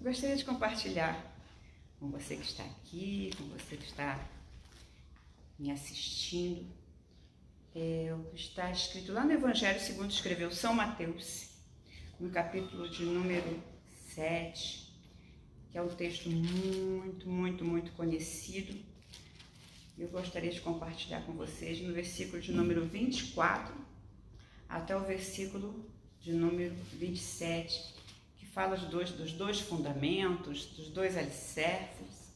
Gostaria de compartilhar com você que está aqui, com você que está me assistindo, o que está escrito lá no Evangelho segundo escreveu São Mateus, no capítulo de número 7, que é um texto muito conhecido. Eu gostaria de compartilhar com vocês no versículo de número 24 até o versículo de número 27, que fala dos dois fundamentos, dos dois alicerces,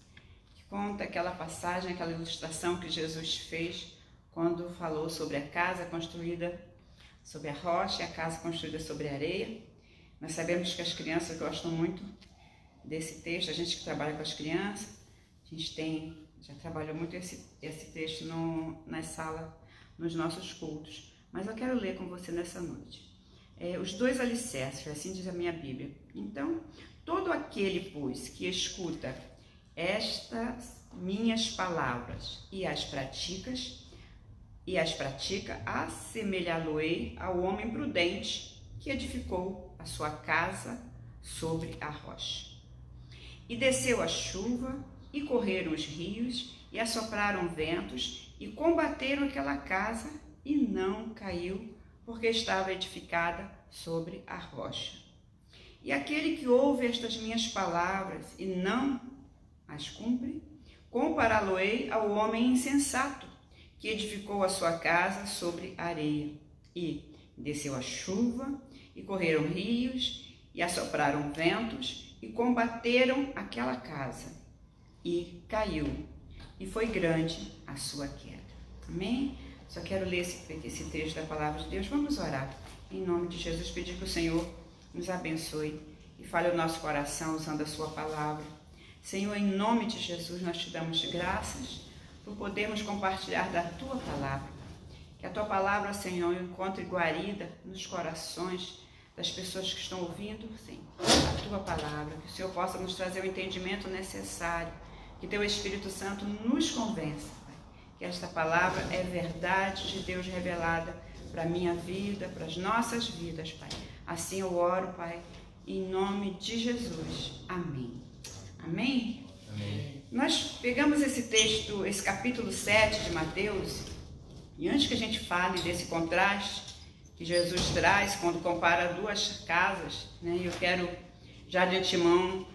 que conta aquela passagem, aquela ilustração que Jesus fez quando falou sobre a casa construída sobre a rocha e a casa construída sobre a areia. Nós sabemos que as crianças gostam muito desse texto, a gente que trabalha com as crianças, a gente já trabalhou muito esse texto na sala, nos nossos cultos. Mas eu quero ler com você nessa noite. Os dois alicerces, assim diz a minha Bíblia. Então, todo aquele, pois, que escuta estas minhas palavras e as pratica, assemelhá-lo-ei ao homem prudente que edificou a sua casa sobre a rocha. E desceu a chuva, e correram os rios, e assopraram ventos, e combateram aquela casa, e não caiu, porque estava edificada sobre a rocha. E aquele que ouve estas minhas palavras e não as cumpre, compará-lo-ei ao homem insensato, que edificou a sua casa sobre a areia. E desceu a chuva, e correram rios, e assopraram ventos, e combateram aquela casa, e caiu, e foi grande a sua queda. Amém? Só quero ler esse texto da palavra de Deus. Vamos orar. Em nome de Jesus, pedir que o Senhor nos abençoe e fale o nosso coração usando a sua palavra. Senhor, em nome de Jesus, nós te damos graças por podermos compartilhar da tua palavra. Que a tua palavra, Senhor, encontre guarida nos corações das pessoas que estão ouvindo, Senhor, a tua palavra. Que o Senhor possa nos trazer o entendimento necessário. Que teu Espírito Santo nos convença, Pai, que esta palavra é verdade de Deus revelada para a minha vida, para as nossas vidas, Pai. Assim eu oro, Pai, em nome de Jesus. Amém. Amém? Amém. Nós pegamos esse texto, esse capítulo 7 de Mateus, e antes que a gente fale desse contraste que Jesus traz quando compara duas casas, né, eu quero já de antemão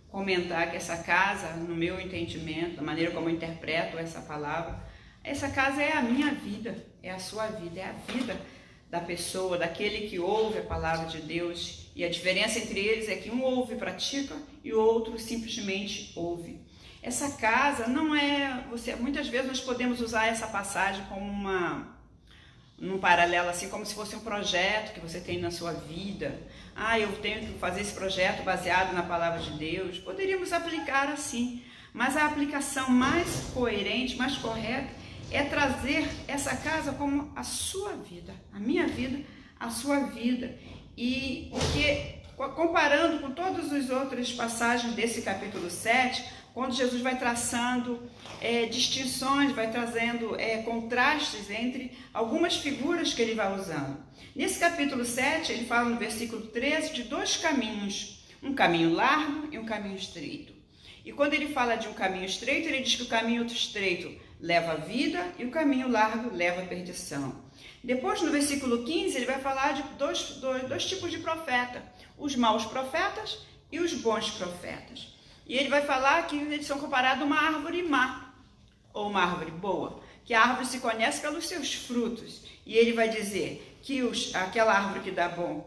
comentar que essa casa, no meu entendimento, da maneira como eu interpreto essa palavra, essa casa é a minha vida, é a sua vida, é a vida da pessoa, daquele que ouve a palavra de Deus. E a diferença entre eles é que um ouve e pratica e o outro simplesmente ouve. Essa casa não é... muitas vezes nós podemos usar essa passagem como num paralelo, assim, como se fosse um projeto que você tem na sua vida. Eu tenho que fazer esse projeto baseado na palavra de Deus. Poderíamos aplicar assim, mas a aplicação mais coerente, mais correta, é trazer essa casa como a sua vida, a minha vida, a sua vida. E porque, comparando com todas as outras passagens desse capítulo 7, quando Jesus vai traçando distinções, vai trazendo contrastes entre algumas figuras que ele vai usando. Nesse capítulo 7, ele fala no versículo 13 de dois caminhos, um caminho largo e um caminho estreito. E quando ele fala de um caminho estreito, ele diz que o caminho estreito leva a vida e o caminho largo leva a perdição. Depois, no versículo 15, ele vai falar de dois tipos de profeta, os maus profetas e os bons profetas. E ele vai falar que eles são comparados a uma árvore má, ou uma árvore boa, que a árvore se conhece pelos seus frutos. E ele vai dizer que aquela árvore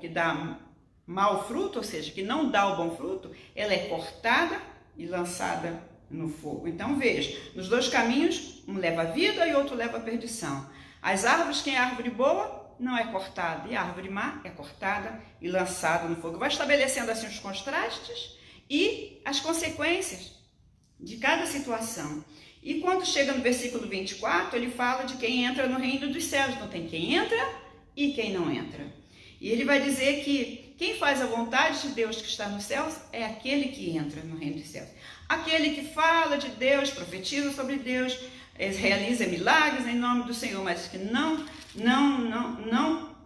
que dá mau fruto, ou seja, que não dá o bom fruto, ela é cortada e lançada no fogo. Então veja, nos dois caminhos, um leva a vida e outro leva a perdição. As árvores, quem é árvore boa, não é cortada, e a árvore má é cortada e lançada no fogo. Vai estabelecendo assim os contrastes e as consequências de cada situação. E quando chega no versículo 24, ele fala de quem entra no reino dos céus. Então tem quem entra e quem não entra. E ele vai dizer que quem faz a vontade de Deus que está nos céus é aquele que entra no reino dos céus. Aquele que fala de Deus, profetiza sobre Deus, realiza milagres em nome do Senhor, mas que não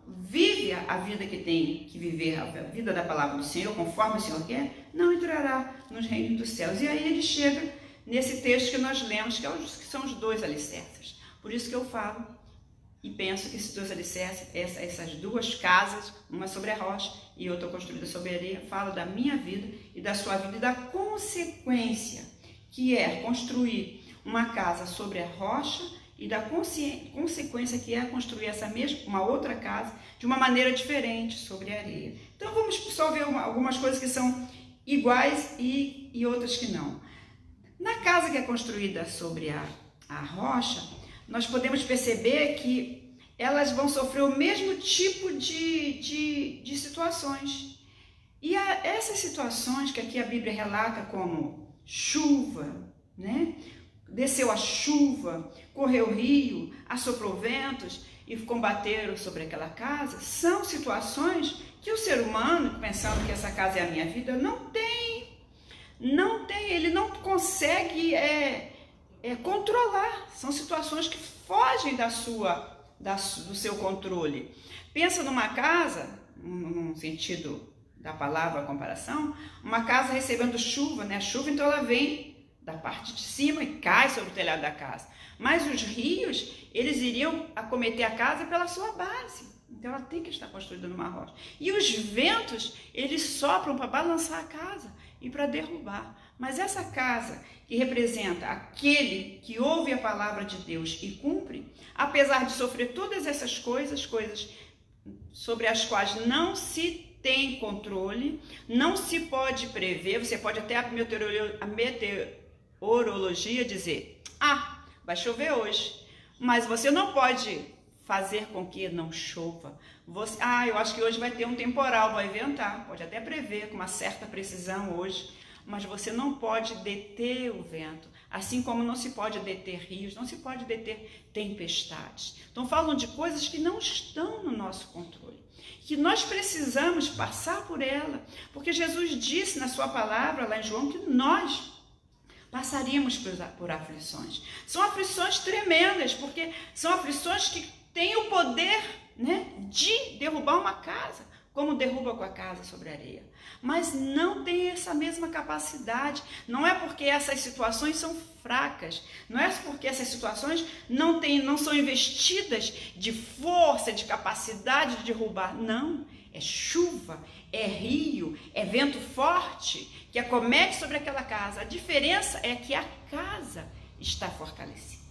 vive a vida que tem que viver, a vida da palavra do Senhor, conforme o Senhor quer, não entrará nos reinos dos céus. E aí ele chega nesse texto que nós lemos, que são os 2 alicerces. Por isso que eu falo e penso que esses 2 alicerces, essas 2 casas, uma sobre a rocha e outra construída sobre a areia, fala da minha vida e da sua vida e da consequência, que é construir uma casa sobre a rocha e da consequência que é construir uma outra casa de uma maneira diferente sobre a areia. Então vamos só ver algumas coisas que são iguais e outras que não. Na casa que é construída sobre a rocha, nós podemos perceber que elas vão sofrer o mesmo tipo de situações. E essas situações que aqui a Bíblia relata como chuva, né? Desceu a chuva, correu o rio, assoprou ventos e combateram sobre aquela casa, são situações que o ser humano, pensando que essa casa é a minha vida, não tem, ele não consegue controlar. São situações que fogem do seu controle. Pensa numa casa, num sentido da palavra comparação, uma casa recebendo chuva, né? A chuva, então, ela vem da parte de cima e cai sobre o telhado da casa. Mas os rios, eles iriam acometer a casa pela sua base. Então ela tem que estar construída numa rocha. E os ventos, eles sopram para balançar a casa e para derrubar. Mas essa casa, que representa aquele que ouve a palavra de Deus e cumpre, apesar de sofrer todas essas coisas sobre as quais não se tem controle, não se pode prever, você pode até a meteorologia dizer, vai chover hoje, mas você não pode fazer com que não chova. Eu acho que hoje vai ter um temporal, vai ventar, pode até prever com uma certa precisão hoje, mas você não pode deter o vento, assim como não se pode deter rios, não se pode deter tempestades. Então falam de coisas que não estão no nosso controle, que nós precisamos passar por ela, porque Jesus disse na sua palavra lá em João que nós passaríamos por aflições. São aflições tremendas, porque são aflições que têm o poder, né, de derrubar uma casa, como derruba com a casa sobre a areia. Mas não tem essa mesma capacidade. Não é porque essas situações são fracas, não é porque essas situações não são investidas de força, de capacidade de derrubar. Não, é chuva, é rio, é vento forte que acomete sobre aquela casa. A diferença é que a casa está fortalecida.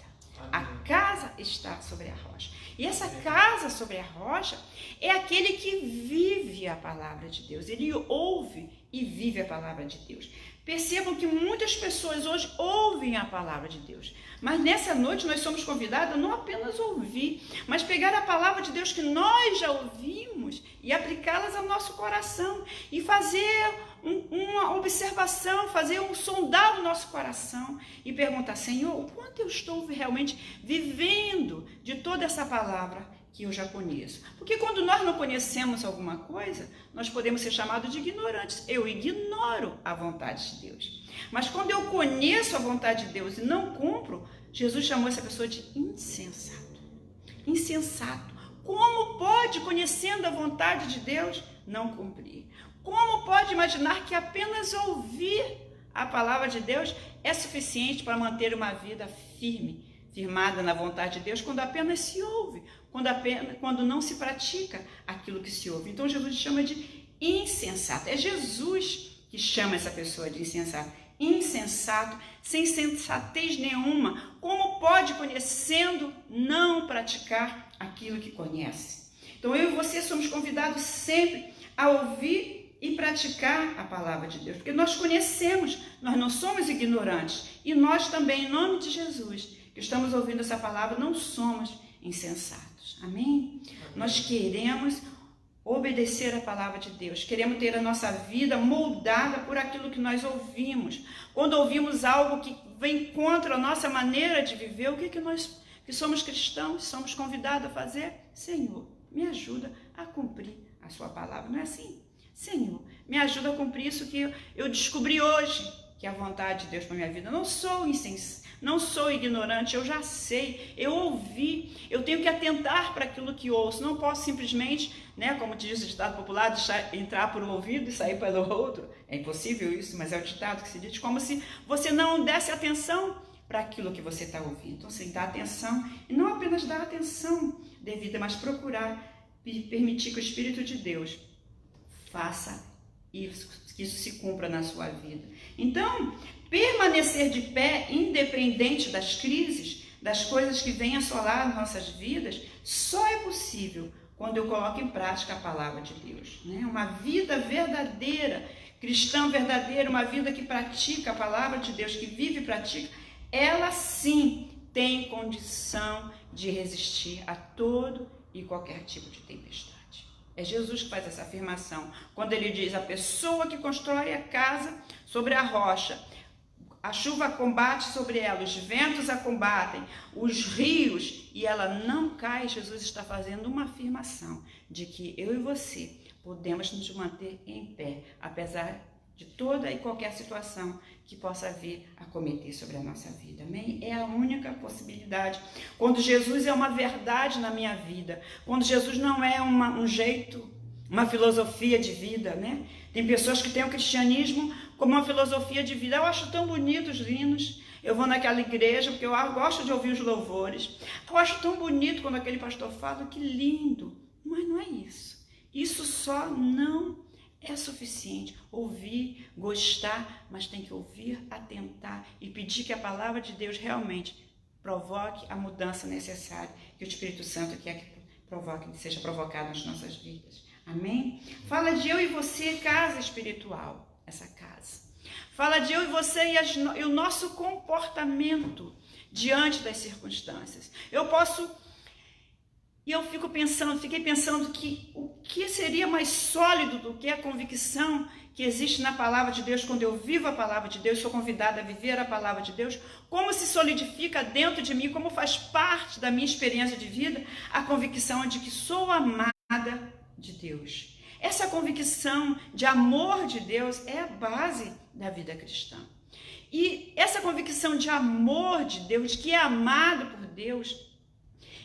A casa está sobre a rocha. E essa casa sobre a rocha é aquele que vive a palavra de Deus. Ele ouve e vive a palavra de Deus. Percebam que muitas pessoas hoje ouvem a palavra de Deus. Mas nessa noite nós somos convidados a não apenas ouvir, mas pegar a palavra de Deus que nós já ouvimos e aplicá-las ao nosso coração. E fazer uma observação, sondar o nosso coração e perguntar, Senhor, o quanto eu estou realmente vivendo de toda essa palavra que eu já conheço? Porque quando nós não conhecemos alguma coisa, nós podemos ser chamados de ignorantes. Eu ignoro a vontade de Deus. Mas quando eu conheço a vontade de Deus e não cumpro, Jesus chamou essa pessoa de insensato. Insensato. Como pode, conhecendo a vontade de Deus, não cumprir? Como pode imaginar que apenas ouvir a palavra de Deus é suficiente para manter uma vida firmada na vontade de Deus, quando apenas se ouve, quando não se pratica aquilo que se ouve? Então Jesus chama de insensato. É Jesus que chama essa pessoa de insensato. Insensato, sem sensatez nenhuma. Como pode, conhecendo, não praticar aquilo que conhece? Então eu e você somos convidados sempre a ouvir e praticar a palavra de Deus, porque nós conhecemos, nós não somos ignorantes, e nós também, em nome de Jesus, que estamos ouvindo essa palavra, não somos insensatos. Amém? Nós queremos obedecer a palavra de Deus, queremos ter a nossa vida moldada por aquilo que nós ouvimos. Quando ouvimos algo que vem contra a nossa maneira de viver, o que nós, que somos cristãos, somos convidados a fazer? Senhor, me ajuda a cumprir a sua palavra. Não é assim? Senhor, me ajuda a cumprir isso que eu descobri hoje, que é a vontade de Deus para a minha vida. Eu não não sou ignorante, eu já sei, eu ouvi, eu tenho que atentar para aquilo que ouço, não posso simplesmente, né, como diz o ditado popular, entrar por um ouvido e sair pelo outro. É impossível isso, mas é o ditado que se diz, como se você não desse atenção para aquilo que você está ouvindo. Então, assim, dar atenção, e não apenas dar atenção devida, mas procurar permitir que o Espírito de Deus faça isso, que isso se cumpra na sua vida. Então, permanecer de pé, independente das crises, das coisas que vêm assolar nossas vidas, só é possível quando eu coloco em prática a palavra de Deus, né? Uma vida verdadeira, cristã verdadeira, uma vida que pratica a palavra de Deus, que vive e pratica, ela sim tem condição de resistir a todo e qualquer tipo de tempestade. É Jesus que faz essa afirmação, quando ele diz, a pessoa que constrói a casa sobre a rocha, a chuva combate sobre ela, os ventos a combatem, os rios, e ela não cai. Jesus está fazendo uma afirmação de que eu e você podemos nos manter em pé, apesar de toda e qualquer situação que possa vir a cometer sobre a nossa vida. Amém? É a única possibilidade. Quando Jesus é uma verdade na minha vida, quando Jesus não é um jeito, uma filosofia de vida, né? Tem pessoas que têm o cristianismo como uma filosofia de vida. Eu acho tão bonito os hinos. Eu vou naquela igreja porque eu gosto de ouvir os louvores. Eu acho tão bonito quando aquele pastor fala, que lindo. Mas não é isso. Isso só não é suficiente. Ouvir, gostar, mas tem que ouvir, atentar e pedir que a palavra de Deus realmente provoque a mudança necessária que o Espírito Santo quer que provoque, que seja provocado nas nossas vidas. Amém? Fala de eu e você, casa espiritual, essa casa. Fala de eu e você e o nosso comportamento diante das circunstâncias. Fiquei pensando que o que seria mais sólido do que a convicção que existe na palavra de Deus, quando eu vivo a palavra de Deus, sou convidada a viver a palavra de Deus, como se solidifica dentro de mim, como faz parte da minha experiência de vida, a convicção de que sou amada de Deus. Essa convicção de amor de Deus é a base da vida cristã. E essa convicção de amor de Deus, de que é amado por Deus,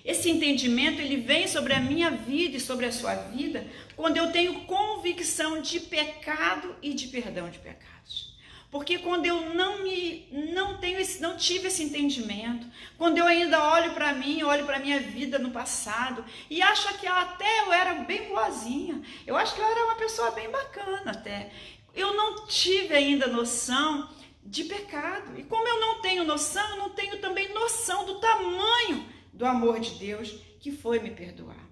esse entendimento, ele vem sobre a minha vida e sobre a sua vida quando eu tenho convicção de pecado e de perdão de pecados. Porque quando eu não tive esse entendimento, quando eu ainda olho para mim, olho para a minha vida no passado e acho que até eu era bem boazinha, eu acho que eu era uma pessoa bem bacana até, eu não tive ainda noção de pecado. E como eu não tenho noção, eu não tenho também noção do tamanho do amor de Deus que foi me perdoar.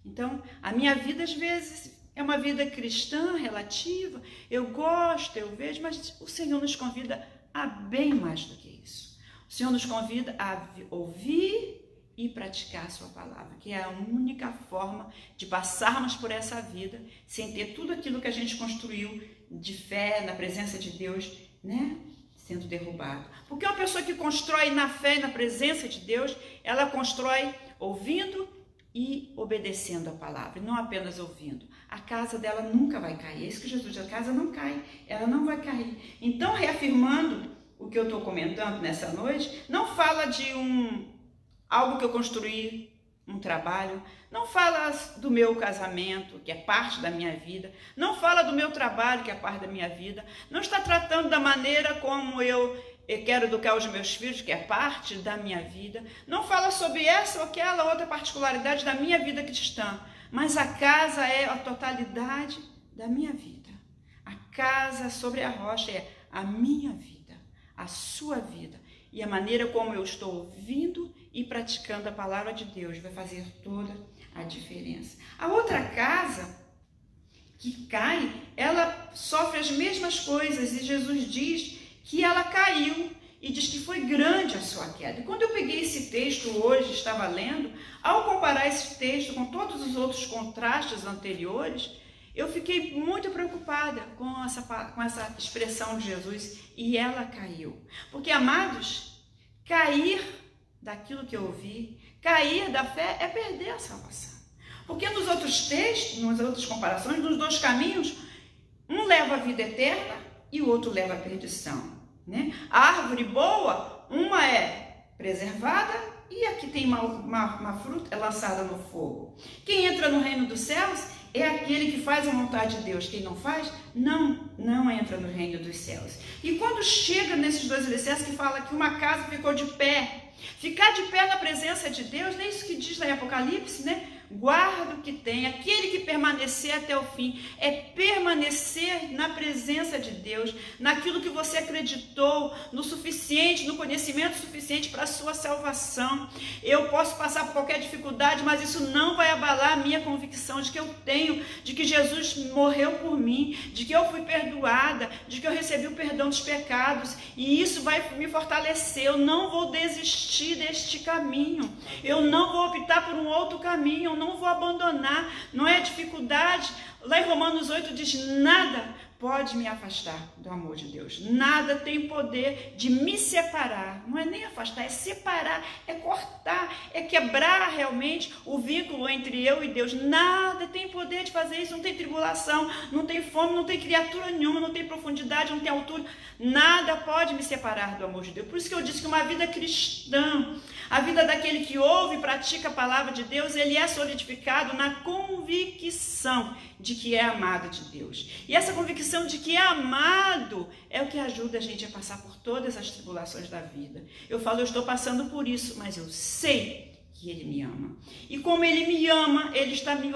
Então, a minha vida às vezes é uma vida cristã relativa, eu gosto, eu vejo, mas o Senhor nos convida a bem mais do que isso. O Senhor nos convida a ouvir e praticar a sua palavra, que é a única forma de passarmos por essa vida sem ter tudo aquilo que a gente construiu de fé, na presença de Deus, né, sendo derrubado. Porque uma pessoa que constrói na fé e na presença de Deus, ela constrói ouvindo e obedecendo a palavra, e não apenas ouvindo. A casa dela nunca vai cair. É isso que Jesus diz, a casa não cai, ela não vai cair. Então, reafirmando o que eu estou comentando nessa noite, não fala de algo que eu construí, um trabalho, não fala do meu casamento, que é parte da minha vida, não fala do meu trabalho, que é parte da minha vida, não está tratando da maneira como eu quero educar os meus filhos, que é parte da minha vida, não fala sobre essa ou aquela outra particularidade da minha vida cristã, mas a casa é a totalidade da minha vida. A casa sobre a rocha é a minha vida, a sua vida, e a maneira como eu estou ouvindo e praticando a palavra de Deus vai fazer toda a diferença. A outra casa que cai, ela sofre as mesmas coisas, e Jesus diz que ela caiu e diz que foi grande a sua queda. E quando eu peguei esse texto hoje, estava lendo, ao comparar esse texto com todos os outros contrastes anteriores, eu fiquei muito preocupada com essa expressão de Jesus, e ela caiu. Porque, amados, cair daquilo que eu ouvi, cair da fé é perder a salvação. Porque nos outros textos, nas outras comparações, nos dois caminhos, um leva à vida eterna e o outro leva à perdição, né? A árvore boa uma é preservada e a que tem uma fruta é lançada no fogo. Quem entra no reino dos céus é aquele que faz a vontade de Deus. Quem não faz, não entra no reino dos céus. E quando chega nesses dois alicerces que fala que uma casa ficou de pé, ficar de pé na presença de Deus, não é isso que diz lá em Apocalipse, né? Guarda o que tem, aquele que permanecer até o fim, é permanecer na presença de Deus, naquilo que você acreditou, no suficiente, no conhecimento suficiente para a sua salvação. Eu posso passar por qualquer dificuldade, mas isso não vai abalar a minha convicção de que eu tenho, de que Jesus morreu por mim, de que eu fui perdoada, de que eu recebi o perdão dos pecados, e isso vai me fortalecer. Eu não vou desistir deste caminho, eu não vou optar por um outro caminho, não vou abandonar. Não é dificuldade. Lá em Romanos 8 diz: nada pode me afastar do amor de Deus, nada tem poder de me separar. Não é nem afastar, é separar, é cortar, é quebrar realmente o vínculo entre eu e Deus. Nada tem poder de fazer isso. Não tem tribulação, não tem fome, não tem criatura nenhuma, não tem profundidade, não tem altura, nada pode me separar do amor de Deus. Por isso que eu disse que uma vida cristã, a vida daquele que ouve e pratica a palavra de Deus, ele é solidificado na convicção de que é amado de Deus. E essa convicção de que é amado é o que ajuda a gente a passar por todas as tribulações da vida. Eu falo, eu estou passando por isso, mas eu sei que ele me ama. E como ele me ama, ele está me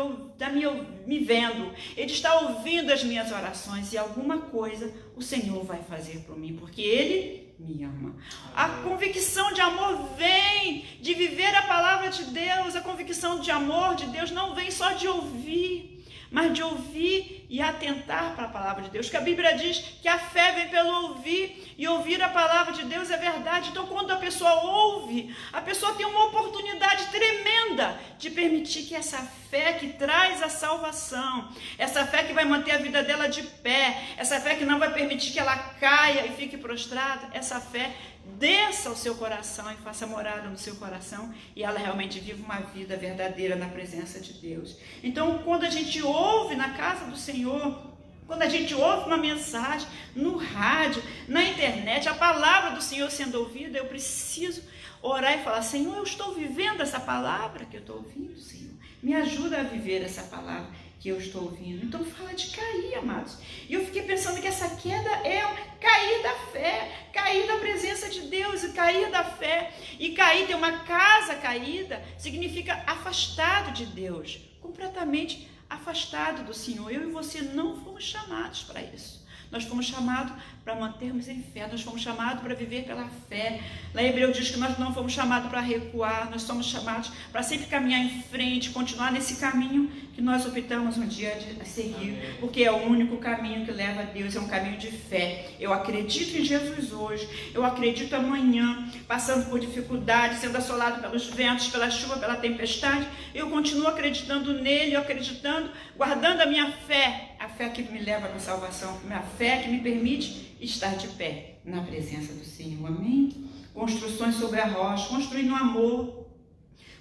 vendo, ele está ouvindo as minhas orações, e alguma coisa o Senhor vai fazer por mim, porque ele me ama. A convicção de amor vem de viver a palavra de Deus. A convicção de amor de Deus não vem só de ouvir, mas de ouvir e atentar para a palavra de Deus. Que a Bíblia diz que a fé vem pelo ouvir, e ouvir a palavra de Deus é verdade. Então, quando a pessoa ouve, a pessoa tem uma oportunidade tremenda de permitir que essa fé que traz a salvação, essa fé que vai manter a vida dela de pé, essa fé que não vai permitir que ela caia e fique prostrada, essa fé desça ao seu coração e faça morada no seu coração, e ela realmente vive uma vida verdadeira na presença de Deus. Então, quando a gente ouve na casa do Senhor, quando a gente ouve uma mensagem no rádio, na internet, a palavra do Senhor sendo ouvida, eu preciso orar e falar: Senhor, eu estou vivendo essa palavra que eu estou ouvindo, Senhor. Me ajuda a viver essa palavra que eu estou ouvindo. Então fala de cair, amados. E eu fiquei pensando que essa queda é cair da fé, cair da presença de Deus, e cair da fé. E cair, ter uma casa caída, significa afastado de Deus, completamente afastado do Senhor. Eu e você não fomos chamados para isso. Nós fomos chamados para mantermos em fé, nós fomos chamados para viver pela fé. Lá em Hebreu diz que nós não fomos chamados para recuar, nós somos chamados para sempre caminhar em frente, continuar nesse caminho que nós optamos um dia a seguir, porque é o único caminho que leva a Deus, é um caminho de fé. Eu acredito em Jesus hoje, eu acredito amanhã, passando por dificuldades, sendo assolado pelos ventos, pela chuva, pela tempestade, eu continuo acreditando nele, acreditando, guardando a minha fé, a fé que me leva para a salvação, a fé que me permite estar de pé na presença do Senhor. Amém? Construções sobre a rocha, construir no amor,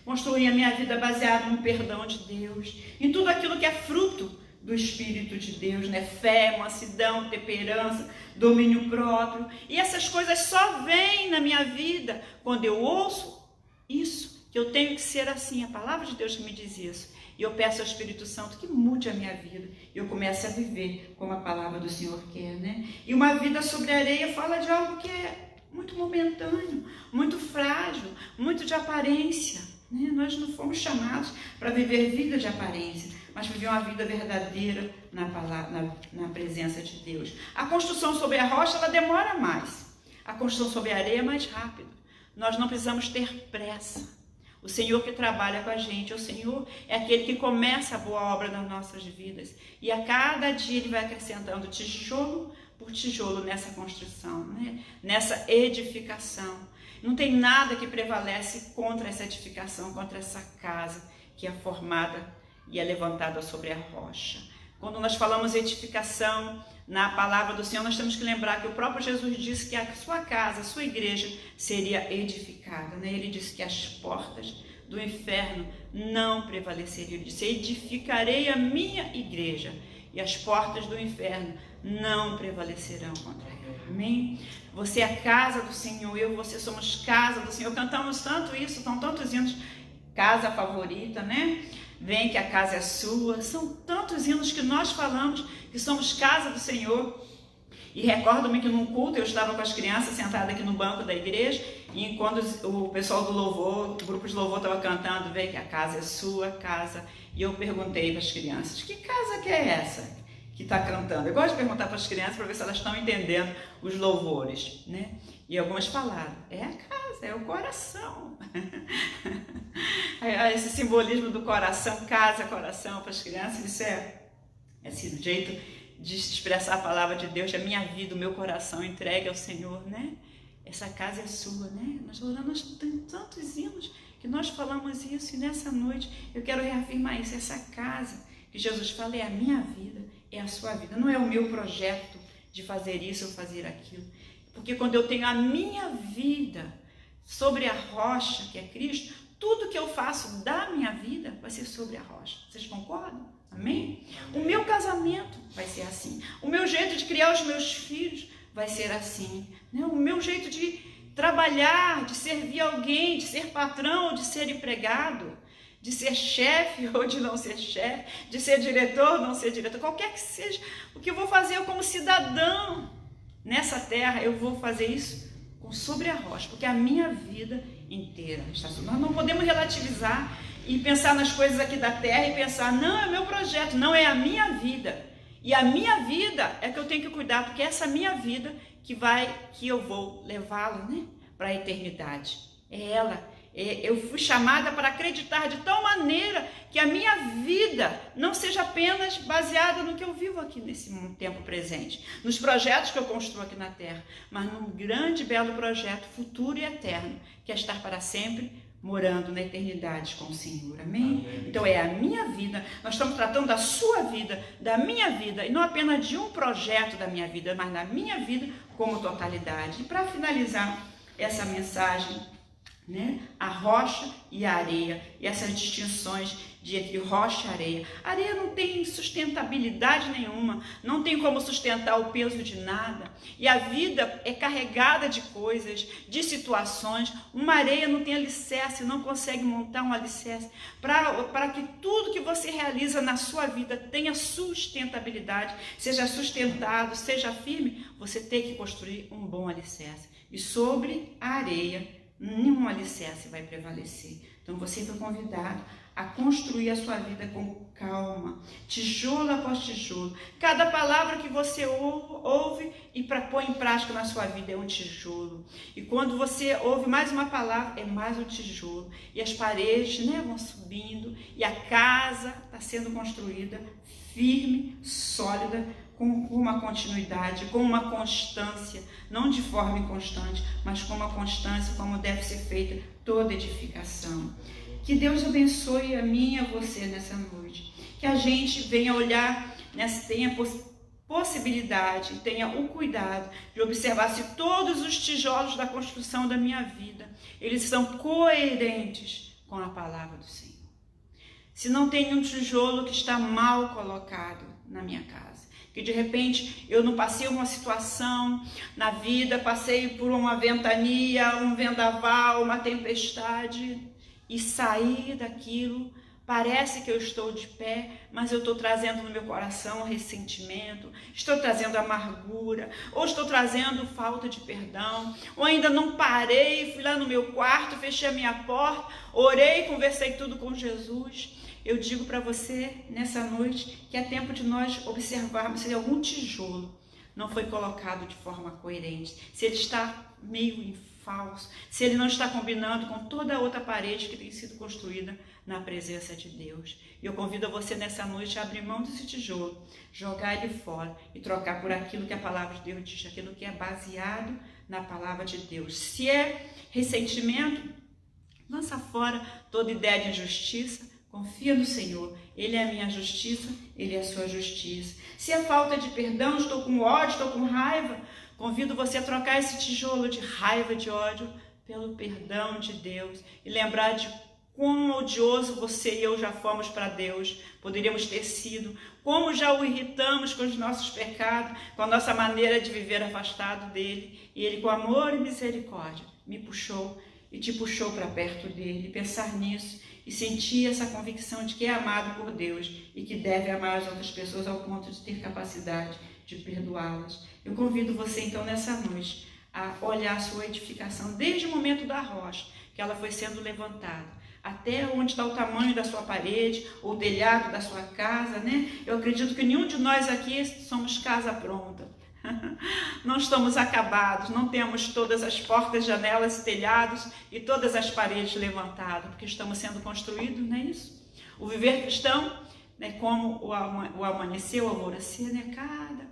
construir a minha vida baseada no perdão de Deus, em tudo aquilo que é fruto do Espírito de Deus, né? Fé, mansidão, temperança, domínio próprio. E essas coisas só vêm na minha vida quando eu ouço isso, que eu tenho que ser assim, a palavra de Deus que me diz isso. E eu peço ao Espírito Santo que mude a minha vida. E eu começo a viver como a palavra do Senhor quer, né? E uma vida sobre a areia fala de algo que é muito momentâneo, muito frágil, muito de aparência, né? Nós não fomos chamados para viver vida de aparência, mas viver uma vida verdadeira na presença de Deus. A construção sobre a rocha, ela demora mais. A construção sobre a areia é mais rápida. Nós não precisamos ter pressa. O Senhor que trabalha com a gente, o Senhor é aquele que começa a boa obra nas nossas vidas. E a cada dia Ele vai acrescentando tijolo por tijolo nessa construção, né? Nessa edificação. Não tem nada que prevalece contra essa edificação, contra essa casa que é formada e é levantada sobre a rocha. Quando nós falamos edificação na palavra do Senhor, nós temos que lembrar que o próprio Jesus disse que a sua casa, a sua igreja seria edificada, né? Ele disse que as portas do inferno não prevaleceriam. Ele disse: edificarei a minha igreja e as portas do inferno não prevalecerão contra ele. Amém? Você é a casa do Senhor, eu e você somos casa do Senhor. Cantamos tanto isso, são tantos hinos, casa favorita, né? Vem que a casa é sua. São tantos hinos que nós falamos que somos casa do Senhor. E recordo-me que num culto eu estava com as crianças sentadas aqui no banco da igreja, e quando o pessoal do louvor, o grupo de louvor estava cantando, vem que a casa é sua casa, e eu perguntei para as crianças, que casa que é essa que está cantando? Eu gosto de perguntar para as crianças para ver se elas estão entendendo os louvores, né? E algumas falaram, é a casa, é o coração. Esse simbolismo do coração, casa, coração, para as crianças, isso é esse jeito de expressar a palavra de Deus, a minha vida, o meu coração entregue ao Senhor, né? Essa casa é sua, né? Nós oramos tantos hinos que nós falamos isso, e nessa noite eu quero reafirmar isso. Essa casa que Jesus fala é a minha vida, é a sua vida. Não é o meu projeto de fazer isso ou fazer aquilo. Porque quando eu tenho a minha vida sobre a rocha, que é Cristo, tudo que eu faço da minha vida vai ser sobre a rocha. Vocês concordam? Amém? O meu casamento vai ser assim. O meu jeito de criar os meus filhos vai ser assim. Né? O meu jeito de trabalhar, de servir alguém, de ser patrão ou de ser empregado, de ser chefe ou de não ser chefe, de ser diretor ou não ser diretor, qualquer que seja o que eu vou fazer eu como cidadão nessa terra, eu vou fazer isso sobre a rocha, porque a minha vida inteira está sobre. Nós não podemos relativizar e pensar nas coisas aqui da terra e pensar, não, é meu projeto, não, é a minha vida. E a minha vida é que eu tenho que cuidar, porque é essa minha vida que eu vou levá-la, né, para a eternidade. É ela. Eu fui chamada para acreditar de tal maneira que a minha vida não seja apenas baseada no que eu vivo aqui nesse tempo presente, nos projetos que eu construo aqui na terra, mas num grande, belo projeto futuro e eterno, que é estar para sempre morando na eternidade com o Senhor. Amém? Amém. Então é a minha vida, nós estamos tratando da sua vida, da minha vida, e não apenas de um projeto da minha vida, mas da minha vida como totalidade. E para finalizar essa mensagem, né? A rocha e a areia, e essas distinções entre rocha e areia. A areia não tem sustentabilidade nenhuma, não tem como sustentar o peso de nada, e a vida é carregada de coisas, de situações. Uma areia não tem alicerce, não consegue montar um alicerce. Para que tudo que você realiza na sua vida tenha sustentabilidade, seja sustentado, seja firme, você tem que construir um bom alicerce. E sobre a areia, nenhum alicerce vai prevalecer. Então você foi convidado a construir a sua vida com calma, tijolo após tijolo. Cada palavra que você ouve e põe em prática na sua vida é um tijolo. E quando você ouve mais uma palavra, é mais um tijolo. E as paredes, né, vão subindo, e a casa está sendo construída firme, sólida, com uma continuidade, com uma constância, não de forma inconstante, mas com uma constância, como deve ser feita toda edificação. Que Deus abençoe a mim e a você nessa noite. Que a gente venha olhar, tenha possibilidade, tenha o cuidado de observar se todos os tijolos da construção da minha vida, eles são coerentes com a palavra do Senhor. Se não tem um tijolo que está mal colocado na minha casa, que de repente eu não passei uma situação na vida, passei por uma ventania, um vendaval, uma tempestade, e saí daquilo, parece que eu estou de pé, mas eu estou trazendo no meu coração ressentimento, estou trazendo amargura, ou estou trazendo falta de perdão, ou ainda não parei, fui lá no meu quarto, fechei a minha porta, orei, conversei tudo com Jesus. Eu digo para você nessa noite que é tempo de nós observarmos se algum tijolo não foi colocado de forma coerente, se ele está meio em falso, se ele não está combinando com toda a outra parede que tem sido construída na presença de Deus. E eu convido você nessa noite a abrir mão desse tijolo, jogar ele fora e trocar por aquilo que a palavra de Deus diz, aquilo que é baseado na palavra de Deus. Se é ressentimento, lança fora toda ideia de injustiça. Confia no Senhor, Ele é a minha justiça, Ele é a sua justiça. Se é falta de perdão, estou com ódio, estou com raiva, convido você a trocar esse tijolo de raiva, de ódio, pelo perdão de Deus e lembrar de quão odioso você e eu já fomos para Deus, poderíamos ter sido, como já o irritamos com os nossos pecados, com a nossa maneira de viver afastado dele, e ele com amor e misericórdia me puxou e te puxou para perto dele. Pensar nisso e sentir essa convicção de que é amado por Deus e que deve amar as outras pessoas ao ponto de ter capacidade de perdoá-las. Eu convido você então nessa noite a olhar a sua edificação desde o momento da rocha, que ela foi sendo levantada, até onde está o tamanho da sua parede, ou o telhado da sua casa, né? Eu acredito que nenhum de nós aqui somos casa pronta. Não estamos acabados, não temos todas as portas, janelas e telhados e todas as paredes levantadas, porque estamos sendo construídos, não é isso? O viver cristão, né, como o amanhecer, o alvorecer, né, cada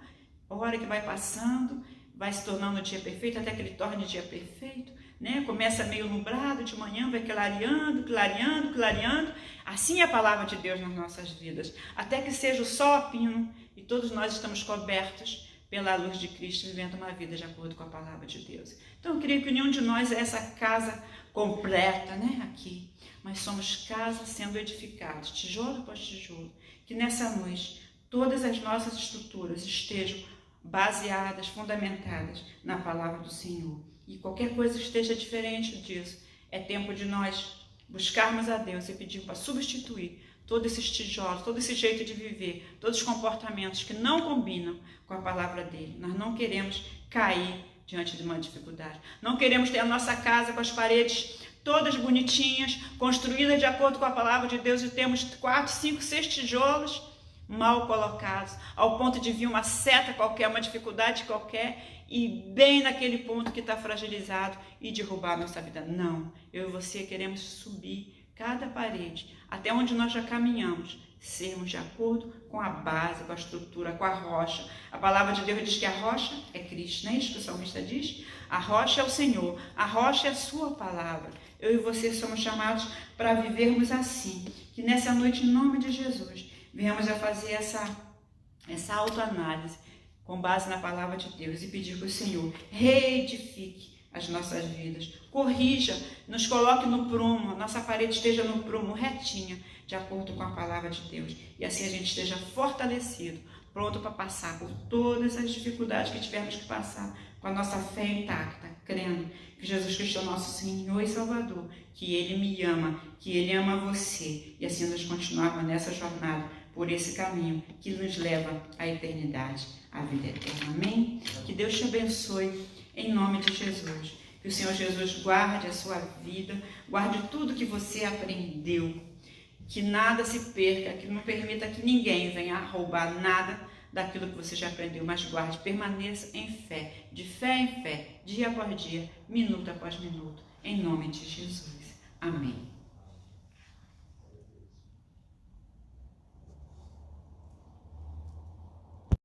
hora que vai passando, vai se tornando o dia perfeito, até que ele torne dia perfeito, né? Começa meio nublado, de manhã vai clareando, clareando, clareando. Assim é a palavra de Deus nas nossas vidas, até que seja o sol a pino e todos nós estamos cobertos pela luz de Cristo, vivendo uma vida de acordo com a palavra de Deus. Então eu creio que nenhum de nós é essa casa completa, né, aqui, mas somos casas sendo edificadas, tijolo após tijolo, que nessa noite todas as nossas estruturas estejam baseadas, fundamentadas na palavra do Senhor. E qualquer coisa que esteja diferente disso, é tempo de nós buscarmos a Deus e pedir para substituir todos esses tijolos, todo esse jeito de viver, todos os comportamentos que não combinam com a palavra dele. Nós não queremos cair diante de uma dificuldade. Não queremos ter a nossa casa com as paredes todas bonitinhas, construídas de acordo com a palavra de Deus, e temos 4, 5, 6 tijolos mal colocados, ao ponto de vir uma seta qualquer, uma dificuldade qualquer, e bem naquele ponto que está fragilizado e derrubar a nossa vida. Não, eu e você queremos subir cada parede, até onde nós já caminhamos, sermos de acordo com a base, com a estrutura, com a rocha. A palavra de Deus diz que a rocha é Cristo, não é isso que o salmista diz? A rocha é o Senhor, a rocha é a sua palavra. Eu e você somos chamados para vivermos assim, que nessa noite, em nome de Jesus, venhamos a fazer essa autoanálise com base na palavra de Deus e pedir para o Senhor reedifique as nossas vidas, corrija, nos coloque no prumo, nossa parede esteja no prumo retinha, de acordo com a palavra de Deus, e assim a gente esteja fortalecido, pronto para passar por todas as dificuldades que tivermos que passar, com a nossa fé intacta, crendo que Jesus Cristo é o nosso Senhor e Salvador, que Ele me ama, que Ele ama você, e assim nós continuarmos nessa jornada, por esse caminho que nos leva à eternidade, à vida eterna. Amém? Que Deus te abençoe, em nome de Jesus. Que o Senhor Jesus guarde a sua vida, guarde tudo que você aprendeu, que nada se perca, que não permita que ninguém venha roubar nada daquilo que você já aprendeu, mas guarde, permaneça em fé, de fé em fé, dia após dia, minuto após minuto, em nome de Jesus. Amém.